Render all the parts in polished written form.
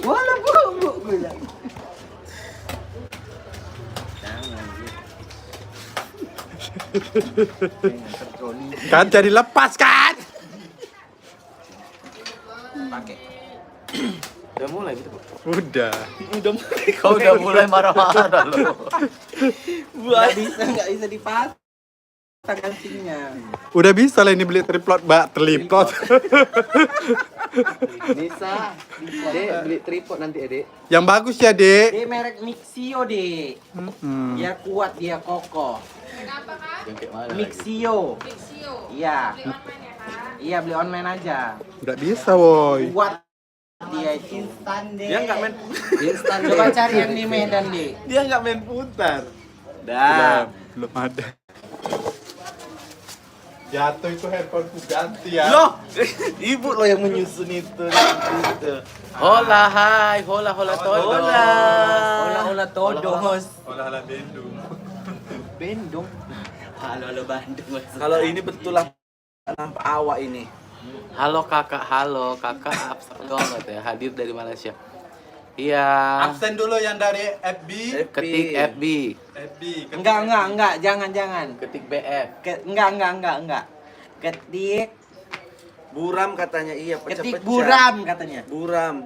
Wala bu gula. Kan jadi lepas kan? Pakai. Udah mulai gitu. Udah. Kau udah mulai marah-marah loh. Nggak bisa dipasang kancingnya. Udah bisa lah ini beli triplot, Mbak. Triplot. Nisa, Dek, beli tripod nanti ya, Dek. Yang bagus ya, Dek. Dia merek Mixio deh. Dia kuat, dia kokoh. Yang kayak mana? Mixio. Mixio. Iya. Beli online ya, Kak? Iya beli online aja. Nggak bisa, woi. Kuat dia itu. Instan deh. Dia nggak main instan. Coba cari yang di Medan deh. dia nggak main putar. Belum ada. Jatuh itu handphoneku ganti ya. Loh, ibu lo yang menyusun itu. Gitu. Hola, hai, hola, hola, todo. Olah todos. Olah Bandung. Bendong. Halo, Bandung. Kalau ini betul lah nampak awak ini. Halo kakak, Absalom ya, hadir dari Malaysia. Iya. Absen dulu yang dari FB. Ketik FB, FB. Enggak, jangan. ketik BF. Enggak. Ketik Buram katanya iya pecah-pecah. buram katanya. Buram.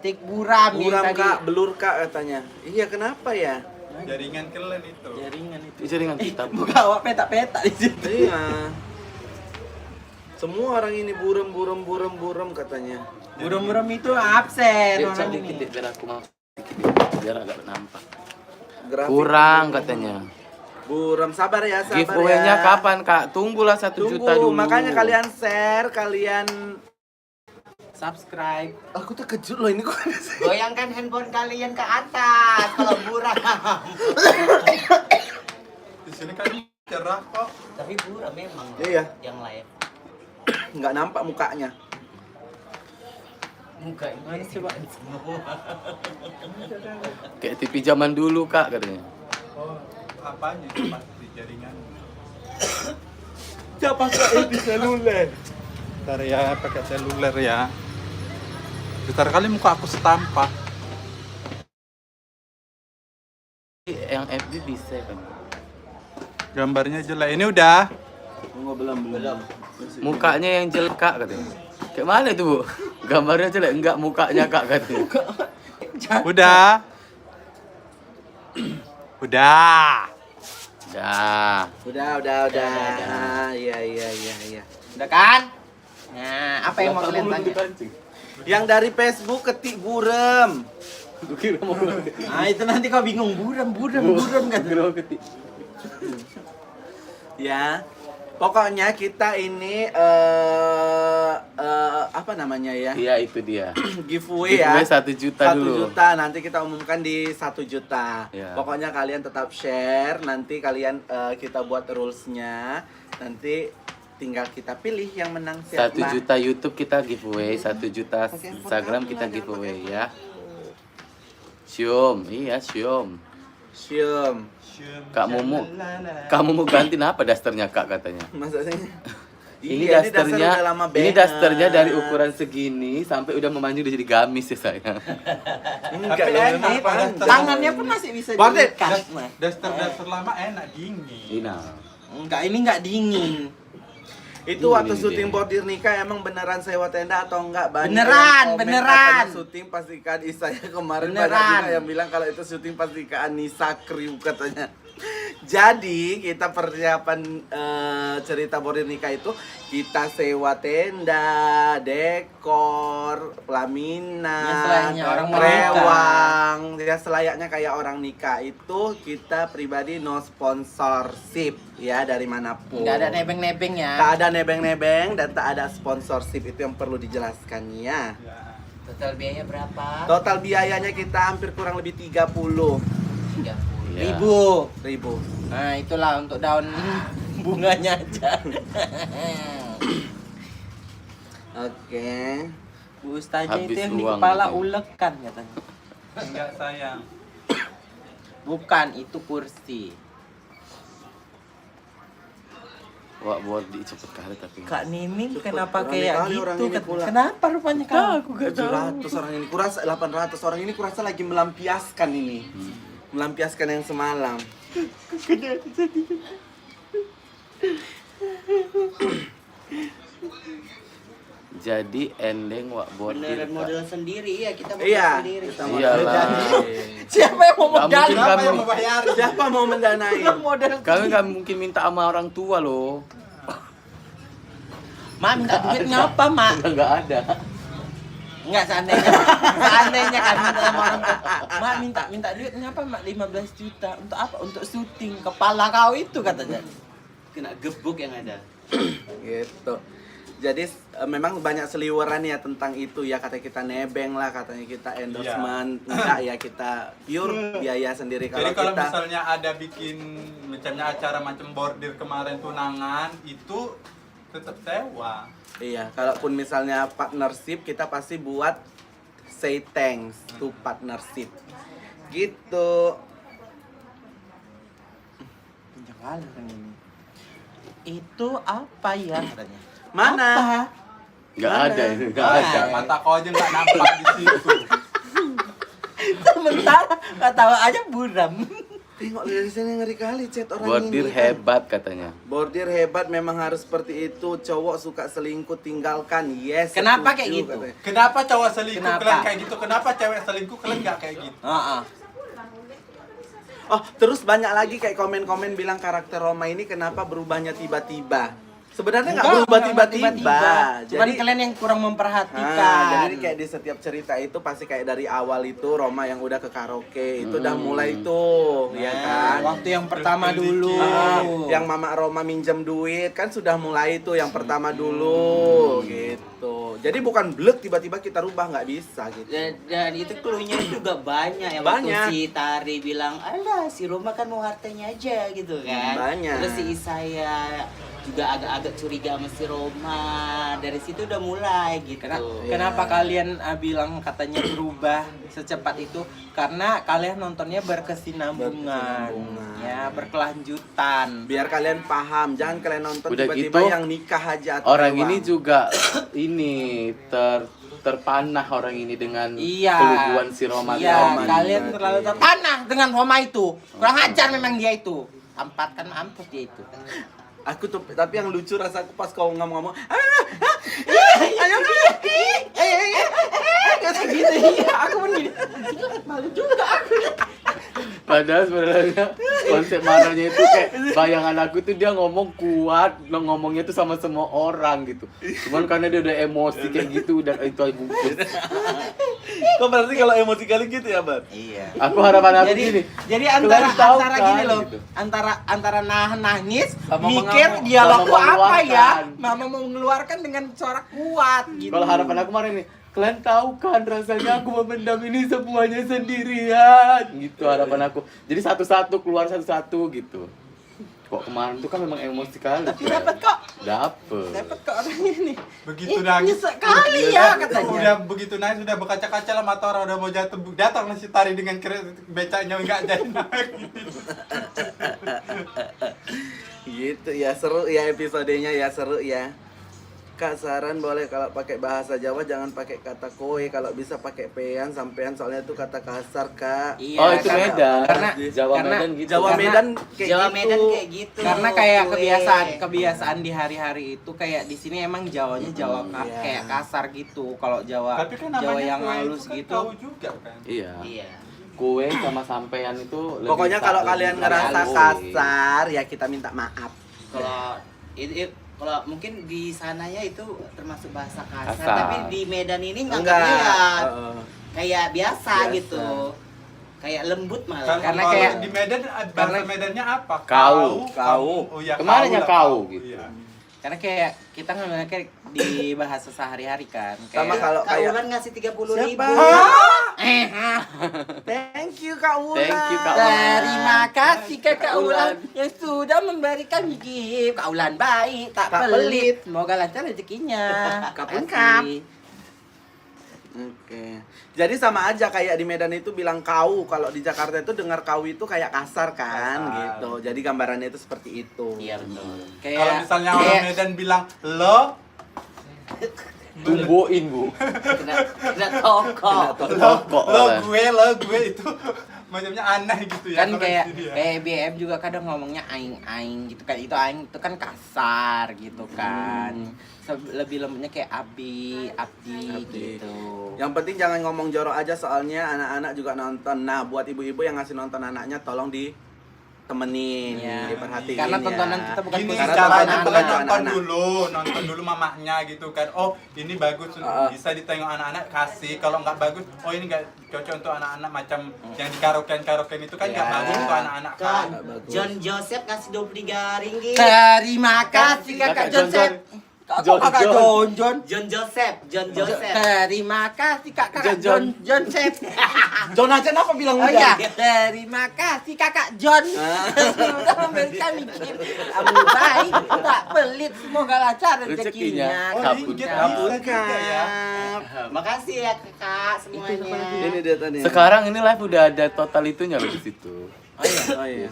Ketik buram yang Buram tadi. kak, belur kak katanya. Iya kenapa ya? Jaringan kalian itu. Jaringan itu. Itu jaringan kita. Buka awak peta-peta di situ. Iya. Semua orang ini buram katanya. Buram-buram itu absen Dek, orang cek ini. dikit, Dek, biar aku masuk dikit, Dek, biar agak nampak. Grafik Kurang katanya. Buram, sabar ya. Giveaway-nya kapan, Kak? Tunggulah 1 juta Tunggu, dulu. makanya kalian share, kalian. Subscribe. Aku terkejut loh ini kok. Goyangkan handphone kalian ke atas kalau buram. Di sini kan cerah kok. Tapi buram memang. Iya, Yang lain. nggak nampak mukanya. Muka ini coba semua. Kayak TV zaman dulu, Kak, katanya. Oh, apanya? Pasti jaringan. Siapa kak di seluler? Ntar ya pakai seluler ya. Bentar kali muka aku setampak. Yang FB bisa kan. Gambarnya jelek. Ini udah. Enggak, belum. Mukanya yang jelek, Kak, katanya. Kayak mana itu, Bu? Gambarnya jelek, enggak mukanya, Kak, katanya. Udah. Udah. Dah. Udah. Iya. Udah kan? Nah, apa yang mau kalian tanya? Yang dari Facebook ketik buram. Ah, itu nanti kau bingung buram kan. Ya. Pokoknya kita ini apa namanya ya? Iya, itu dia. Giveaway ya. Giveaway 1 juta 1 dulu. juta, nanti kita umumkan di 1 juta. Ya. Pokoknya kalian tetap share, nanti kalian kita buat rules-nya. Nanti tinggal kita pilih yang menang 1 siapa. juta YouTube kita giveaway, 1 juta Instagram kita giveaway ya. Syum, iya Syum. Syum. Kamu mau ganti apa dasternya, Kak, katanya? Maksudnya Ini iya, dasternya, udah lama ini banget. dasternya dari ukuran segini sampai udah memanjang udah jadi gamis ya saya. Enggak Tapi loh, enak, memang Pak. pantas. Tangannya pun masih bisa Barte, diikat. Mah. Daster lama enak dingin. Ini. Enggak, ini enggak dingin. Itu waktu Ini syuting dia. bordir nikah emang beneran sewa tenda atau enggak? Banyak Beneran, yang komen beneran. katanya syuting pastikan Isaya kemarin Beneran. banyak juga yang bilang kalau itu syuting pastikan Nisa Kriu katanya. Jadi kita persiapan cerita bordir nikah itu kita sewa tenda, dekor, Ya, pelaminan, selayaknya orang mau rewang, ya selayaknya kayak orang nikah itu kita pribadi no sponsorship ya dari manapun. Enggak ada nebeng-nebeng ya. Tak ada nebeng-nebeng dan tak ada sponsorship, itu yang perlu dijelaskan ya. Total biaya berapa? Total biayanya kita hampir kurang lebih 30 Ya. Iya. ribu. Nah, itulah untuk daun bunganya aja. Oke. Bu Ustazah itu Habis yang di uang kepala gitu. ulekan katanya. Enggak sayang. Bukan, itu kursi. Wak Bordir cepet kali tapi. Kak Nining Cepet, kenapa berani kayak kali orang gitu? ini pula. Kenapa rupanya kamu? Aku gak tahu. 700 orang ini, kurasa 800 orang ini kurasa lagi melampiaskan ini. Melampiaskan yang semalam. Jadi ending Wak Bordir. Beneran model sendiri ya, kita model Iya, sendiri. kita model Iyalah. Siapa yang mau Nggak modal? mungkin Siapa kami- yang membayar? Siapa mau mendanai? Modal. Kami nggak mungkin minta sama orang tua loh. Mak minta duit ngapa, Mak? Nggak ada. Enggak, seandainya kan minta sama orang tua. Mak minta duit ngapa, Mak? 15 juta. Untuk apa? Untuk syuting kepala kau itu katanya. Kena gebuk yang ada. Gitu. Jadi memang banyak seliweran ya tentang itu ya, kata kita nebeng lah, katanya kita endorsement, enggak ya, kita pure biaya sendiri. Jadi kalau kita misalnya ada bikin misalnya acara macam bordir kemarin tunangan itu tetap sewa. iya, kalaupun misalnya partnership kita pasti buat say thanks to partnership. Gitu. Jangan kan ini. Itu apa ya katanya? Mana? Apa? Nggak ada ini, nggak Nggak ada. ada, mata kau aja nggak nampak di situ. Sementara nggak tahu aja buram. Tengok dari sini, ngeri kali chat orang Bordir ini. hebat katanya. Bordir hebat, memang harus seperti itu. Cowok suka selingkuh tinggalkan. Yes. Kenapa setuju, kayak gitu? katanya. Kenapa cowok selingkuh Kenapa? kalian kayak gitu? Kenapa cewek selingkuh kalian nggak kayak gitu? Heeh. Oh, terus banyak lagi kayak komen-komen bilang karakter Roma ini kenapa berubahnya tiba-tiba. Sebenarnya nggak berubah tiba-tiba. Cuman kalian yang kurang memperhatikan. Jadi kayak di setiap cerita itu pasti kayak dari awal itu Roma yang udah ke karaoke itu udah mulai tuh, ya kan? Waktu yang pertama dulu. Yang Mama Roma minjem duit kan sudah mulai tuh yang pertama dulu gitu. Jadi bukan blek tiba-tiba kita rubah, nggak bisa gitu. Dan itu cluenya juga banyak. Yang Banyak. waktu si Tari bilang, alah si Roma kan mau hartanya aja gitu kan. Banyak. Terus si Isaya juga agak-agak curiga sama si Roma. Dari situ udah mulai gitu. Kenapa kalian bilang katanya berubah secepat itu? Karena kalian nontonnya berkesinambungan, Berkesinambungan. ya berkelanjutan. Biar kalian paham, jangan kalian nonton Udah tiba-tiba gitu, yang nikah aja atau Orang lewat. ini juga ini terpanah orang ini dengan Iya. keluguan si Roma. Iya, tadi. kalian terlalu terpanah dengan Roma itu. Kurang ajar memang dia itu. Tampatkan mampus dia itu. Aku tuh, tapi yang lucu rasaku pas kau ngomong-ngomong, ayo, Gitu iya, aku pun gini. Malu juga aku. Padahal sebenarnya konsep marahnya itu kayak bayangan aku tuh dia ngomong kuat, ngomongnya tuh sama semua orang gitu. Cuman karena dia udah emosi kayak gitu, udah itu aja bungkus. Kok berarti kalau emosi kali gitu ya, Bar? Iya. Aku harapan aku Jadi gini. antara kalian tahu antara kan, gini loh, gitu. antara nahan nangis, Sama mikir mengamuk, dialogku sama apa ya, mengeluarkan. mama mau mengeluarkan dengan suara kuat gitu. Kalau harapan aku kemarin nih, kalian tahu kan rasanya aku memendam ini semuanya sendirian. Gitu harapan aku. Jadi satu-satu keluar satu-satu gitu. Kok kemarin tuh kan memang emosi kali. Tapi dapat kok, Dapet kok orang ini. Begitu Ih, nangis. nyesek kali ya katanya. Udah begitu nangis, udah berkaca-kaca lah mata orang, udah mau jatuh. Datang si Tari dengan becaknya nggak jadi naik. Gitu ya, seru ya episodenya ya, seru ya. Kak, saran boleh kalau pakai bahasa Jawa jangan pakai kata kowe, kalau bisa pakai pean sampean, soalnya itu kata kasar, Kak. Iya, Oh itu kan? Medan. Karena- Jawa karena Medan gitu. Jawa Karena- Medan kayak Jawa gitu. Medan kayak gitu. Karena kayak Kue. kebiasaan di hari-hari itu kayak di sini emang Jawanya Jawa Iya. kayak kasar gitu. Kalau Jawa Tapi kan Jawa namanya yang kue halus itu kan gitu. tahu juga kan. Iya. Iya. Kue sama sampean itu lebih Pokoknya kalau lebih kalian ngerasa halus. kasar ya kita minta maaf. Kalau kalau mungkin di sananya itu termasuk bahasa kasar, Kasar. tapi di Medan ini Enggak. nganggapnya ya Heeh. kayak biasa, Biasa. gitu. Kayak lembut Karena malah. Karena kalau kayak- di Medan bahasa karena- Medannya apa? Kau. Oh iya. Kemananya lah, kau, gitu. Iya. Karena kayak kita ngambilnya kayak di bahasa sehari-hari kan. Sama Kayak kalau Kak kayak Ulan ngasih 30.000. Siapa? Thank you Kak Ulan. Thank you, Kak Ulan. Terima kasih Kakak Kak Ulan. Ulan yang sudah memberikan gift. Kak Ulan baik, tak Tak pelit. pelit. Semoga lancar rezekinya. Kapun Kasih. Oke. Jadi sama aja kayak di Medan itu bilang kau, kalau di Jakarta itu dengar kau itu kayak kasar kan Kasar. gitu. Jadi gambarannya itu seperti itu. Iya betul. Kalau misalnya orang Medan bilang lo, Tumbuhin, Bu. Kena tokok. Tokok lo lah. gue itu macamnya aneh gitu ya. Kan kalau kayak di sini ya. kayak BM juga kadang ngomongnya aing gitu kan, itu aing itu kan kasar gitu kan. Lebih lembutnya kayak abdi gitu. Yang penting jangan ngomong jorok aja soalnya anak-anak juga nonton. Nah, buat ibu-ibu yang ngasih nonton anaknya tolong ditemenin, Iya. diperhatiin Karena ya. tontonan kita bukan Gini Karena caranya tontonan kalian anak-anak. nonton dulu mamanya gitu kan. Oh ini bagus, bisa ditengok anak-anak kasih. Kalau nggak bagus, oh ini nggak cocok untuk anak-anak macam yang di karaoke itu kan nggak Ya. bagus untuk anak-anak kan. Kan John Joseph kasih 23 ringgit. Terima kasih Kakak Joseph. Kakak John. John Joseph. Terima kasih Kakak John. Joseph. John aja kenapa bilang Oh udah? iya, terima kasih Kakak John sudah memberi kami gift. Kamu baik, tak pelit, semoga lancar rezekinya. Rezekinya. Oh Kapun. ringgit Kapun bisa juga ya. Makasih ya kakak semuanya. Ini dia tadi. Sekarang ini live udah ada total itunya loh di situ. Oh iya. Oh iya.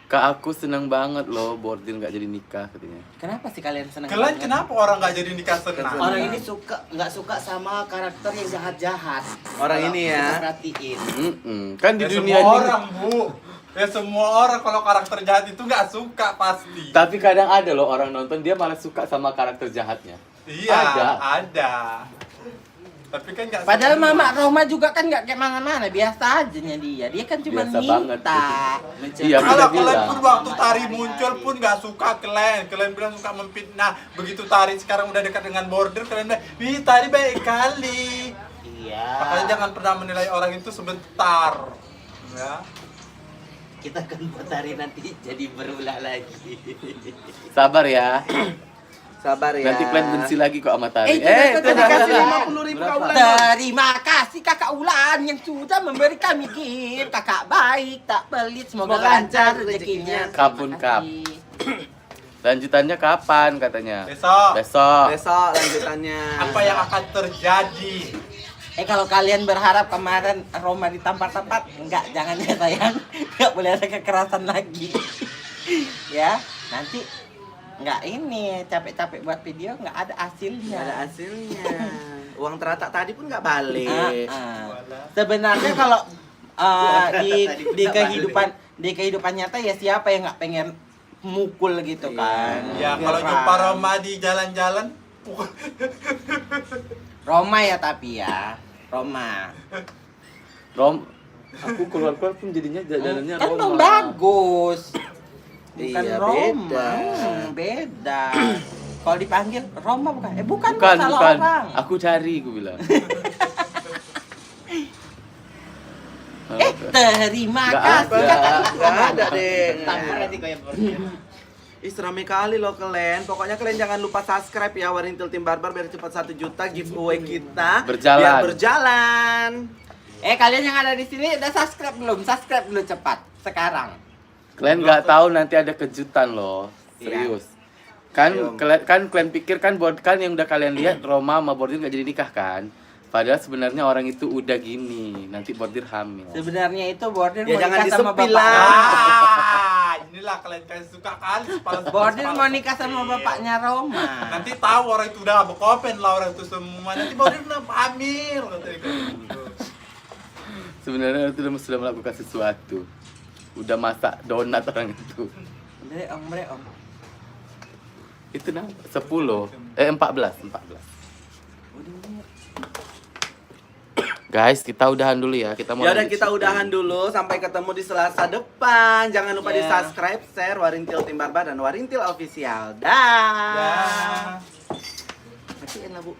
Kak aku seneng banget loh Bordil nggak jadi nikah katanya. Kenapa sih kalian senang? Kalian kenapa orang nggak jadi nikah senang? Orang ini nggak suka sama karakter yang jahat-jahat. Orang ini ya. Kita perhatiin. Kan di Ya dunia semua ini. orang bu, ya semua orang kalau karakter jahat itu nggak suka pasti. Tapi kadang ada loh orang nonton dia malah suka sama karakter jahatnya. Iya, Ada. ada. Tapi kan nggak Padahal semua. Mama Roma juga kan nggak kayak mana-mana, biasa aja dia. Dia kan cuma Biasa banget. minta. Iya, Kalau kita kalian bilang. pun waktu Tari muncul pun nggak suka kalian bilang suka memfitnah. Begitu Tari sekarang udah dekat dengan Bordir, kalian bilang, wih Tari baik kali. Iya. Makanya jangan pernah menilai orang itu sebentar. Ya. Kita akan buat hari nanti jadi berulah lagi. Sabar ya. Sabar ya. Nanti kalian benci lagi kok sama Tari. Itu dapat Dikasih Berapa? 50.000 Berapa? Kak Ulan. Terima kasih Kakak Ulan yang sudah memberi kami gift. Kakak baik, tak pelit, semoga Semoga lancar lancar rezekinya. Kapun Terima kap. kasih. Lanjutannya kapan katanya? Besok. Besok. Besok lanjutannya. Apa yang akan terjadi? Kalau kalian berharap kemarin Roma ditampar-tampar, enggak, jangan ya sayang. Enggak boleh ada kekerasan lagi. Ya, nanti enggak ini capek-capek buat video enggak ada hasilnya. Nggak ada hasilnya. Uang teratak tadi pun nggak balik. Sebenarnya kalau di kehidupan nyata ya siapa yang nggak pengen mukul gitu kan? Ya Biar kalau jumpa rame. Roma di jalan-jalan, Roma ya tapi ya Roma. Aku keluar-keluar pun jadinya jalannya Kan Roma. bagus. Bukan Iya, Roma. beda. Beda. Kalau dipanggil Roma bukan? Bukan, Bukan, salah bukan. orang. Aku cari, aku bilang. Terima Nggak kasih. ada. Nggak ada deh. Tampar nanti kau yang Bordir. Ih, serame kali loh kalian. Pokoknya kalian jangan lupa subscribe ya Warintil Tim Barbar biar cepat 1 juta giveaway kita. Berjalan. Biar berjalan. Kalian yang ada di sini udah subscribe belum? Subscribe dulu cepat sekarang. Kalian nggak tahu nanti ada kejutan loh. Serius. Ayo. Kan kalian pikir kan yang udah kalian lihat Roma sama Bordir nggak jadi nikah kan? Padahal sebenarnya orang itu udah gini, nanti Bordir hamil. Sebenarnya itu Bordir Ya, mau jangan nikah sama disepil bapaknya. ah, inilah kalian suka kali. Bordir mau nikah sama bapaknya Roma. Nanti tahu orang itu udah berkopen lah orang itu semua. Nanti Bordir kenapa hamil? Katanya gitu. Sebenarnya itu sudah melakukan sesuatu. Udah masak donat orang itu. Bre om. Itu nah 14. Guys, kita udahan dulu ya. Kita mau Ya udah lanjut kita syuting. udahan dulu sampai ketemu di Selasa depan. Jangan lupa Ya. di-subscribe, share Warintil Tim Barbar dan Warintil Official. Dah. Dah. Matiin lah, Bu.